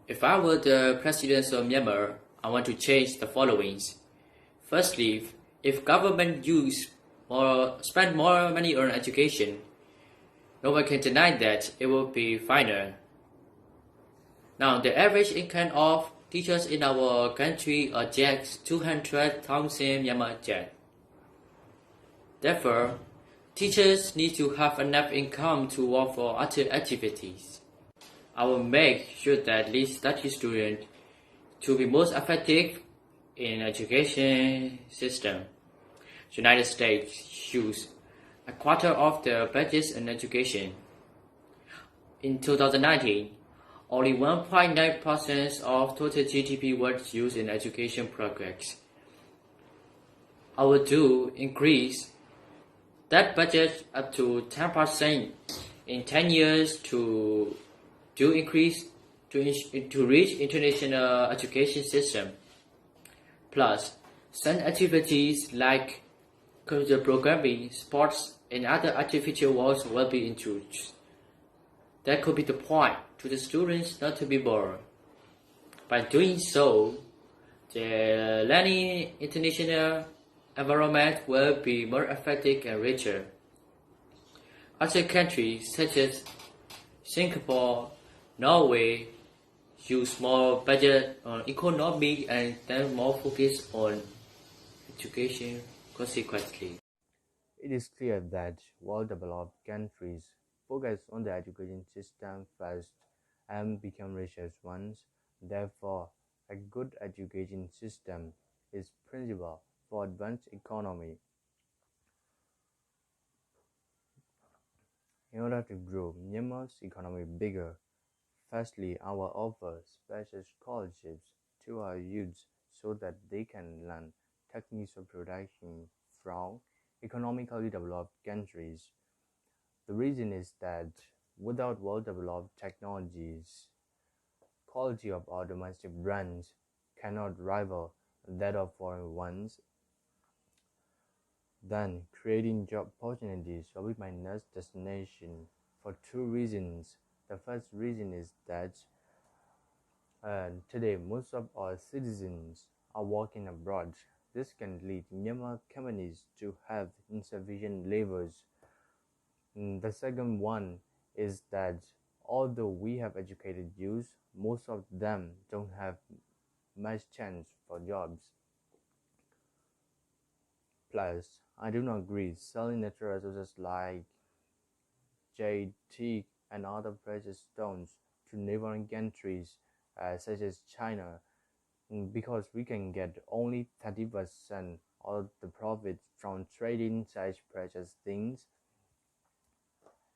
If I were the president of Myanmar, I want to change the following. Firstly, if government spend more money on education, no one can deny that it will be finer. Now, the average income of teachers in our country are just 200,000 Myanmar kyat. Therefore, teachers need to have enough income to work for other activities. I will make sure that these study students to be most effective in education system. United States use a quarter of their budgets in education. In 2019, only 1.9% of total GDP was used in education projects. I will increase that budget up to 10% in 10 years to reach international education system. Plus, some activities like computer programming, sports, and other artificial worlds will be introduced. That could be the point to the students not to be bored. By doing so, the learning international environment will be more effective and richer. Other countries such as Singapore, Norway use more budget on economy and then more focus on education consequently. It is clear that well-developed countries focus on the education system first and become richer ones. Therefore, a good education system is principal for advanced economy. In order to grow Myanmar's economy bigger, firstly, I will offer special scholarships to our youths so that they can learn techniques of production from economically developed countries. The reason is that without well-developed technologies, quality of our domestic brands cannot rival that of foreign ones. Then, creating job opportunities will be my next destination for two reasons. The first reason is that today most of our citizens are working abroad. This can lead Myanmar companies to have insufficient labors. The second one is that although we have educated youth, most of them don't have much chance for jobs. Plus, I do not agree selling natural resources like jade, teak, and other precious stones to neighboring countries such as China because we can get only 30% of the profit from trading such precious things.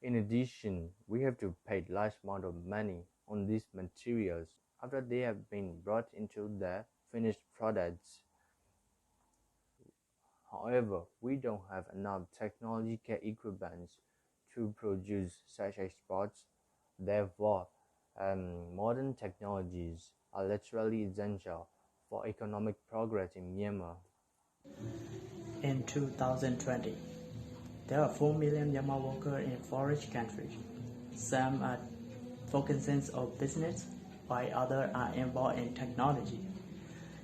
In addition, we have to pay large amount of money on these materials after they have been brought into the finished products. However, we don't have enough technological equipment to produce such exports. Therefore, modern technologies are literally essential for economic progress in Myanmar. In 2020, there are 4 million Myanmar workers in foreign countries. Some are focusing on business, while others are involved in technology.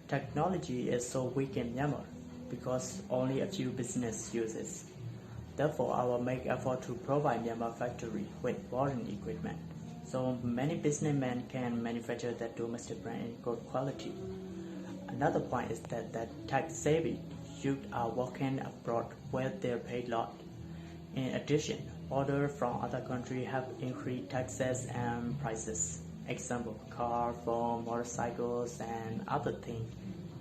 Technology is so weak in Myanmar because only a few businesses use it. Therefore, I will make effort to provide Myanmar factory with foreign equipment, so many businessmen can manufacture their domestic brand in good quality. Another point is that tech-savvy youth are working abroad where they pay a lot. In addition, orders from other countries have increased taxes and prices. Example, car, phone, motorcycles, and other things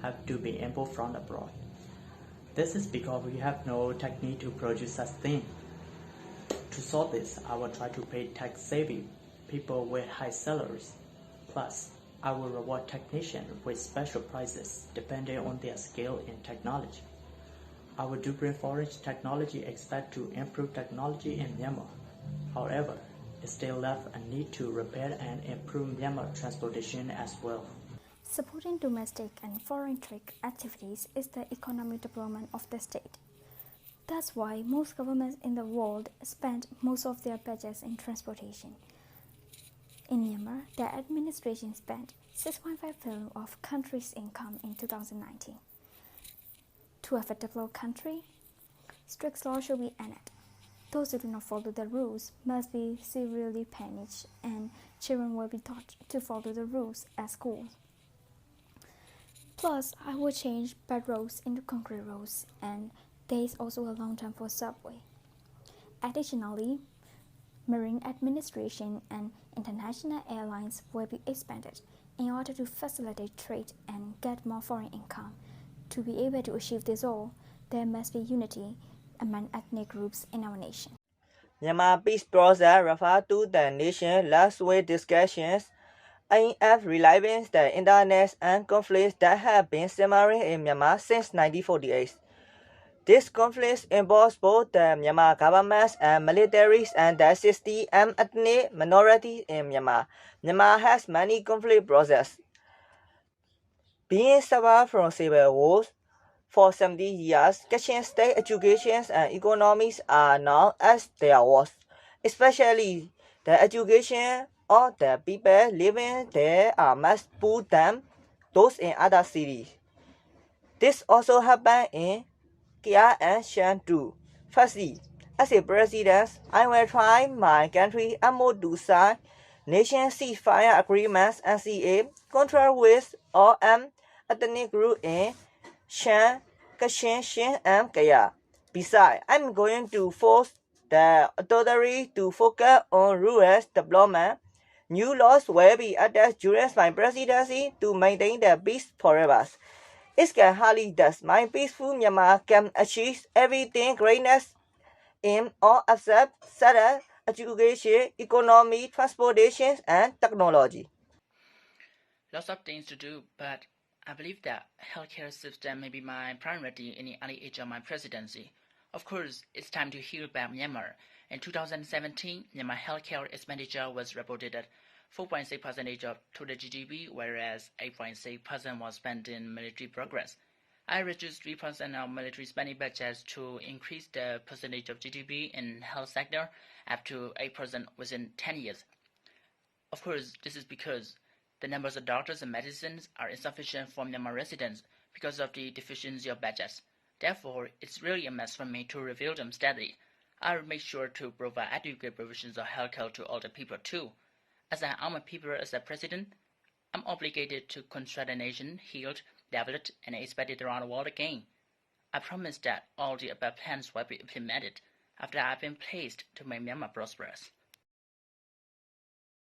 have to be imported from abroad. This is because we have no technique to produce such things. To solve this, I will try to pay tax-savvy people with high salaries. Plus, I will reward technicians with special prices depending on their skill in technology. I will bring foreign technology expect to improve technology in Myanmar. However, it still left a need to repair and improve Myanmar transportation as well. Supporting domestic and foreign trade activities is the economic development of the state. That's why most governments in the world spend most of their budgets in transportation. In Myanmar, the administration spent 6.5 billion of country's income in 2019. To have a developed country, strict laws should be enacted. Those who do not follow the rules must be severely punished, and children will be taught to follow the rules at school. Plus, I will change bed roads into concrete roads, and there is also a long term for subway. Additionally, marine administration and international airlines will be expanded in order to facilitate trade and get more foreign income. To be able to achieve this all, there must be unity among ethnic groups in our nation. Myanmar peace process refers to the nation's last way discussions aimed at relieving the internal and conflicts that have been simmering in Myanmar since 1948. These conflicts involve both the Myanmar government and militaries and the 60 ethnic minorities in Myanmar. Myanmar has many conflict processes. Being suffered from civil wars for 70 years, Kachin state education and economies are known as their worst, especially the education of the people living there are much poorer than those in other cities. This also happened in Kia and Shan too. Firstly, as a president, I will try my country and to sign nation ceasefire agreements NCA contract with all ethnic groups in Shan, Kachin, Shin, and Kaya. Besides, I'm going to force the authority to focus on rural development. New laws will be added during my presidency to maintain the peace forever. It can hardly does my peaceful Myanmar can achieve everything greatness in all aspects such as education, economy, transportation, and technology. Lots of things to do, but I believe that healthcare system may be my priority in the early age of my presidency. Of course, it's time to hear about Myanmar. In 2017, Myanmar healthcare expenditure was reported at 4.6% of total GDP, whereas 8.6% was spent in military progress. I reduced 3% of military spending budgets to increase the percentage of GDP in health sector up to 8% within 10 years. Of course, this is because the numbers of doctors and medicines are insufficient for Myanmar residents because of the deficiency of budgets. Therefore, it's really a must for me to reveal them steadily. I will make sure to provide adequate provisions of healthcare to all the people too. As I am a people as a president, I'm obligated to construct a nation healed, developed, and expanded around the world again. I promise that all the above plans will be implemented after I've been placed to make Myanmar prosperous.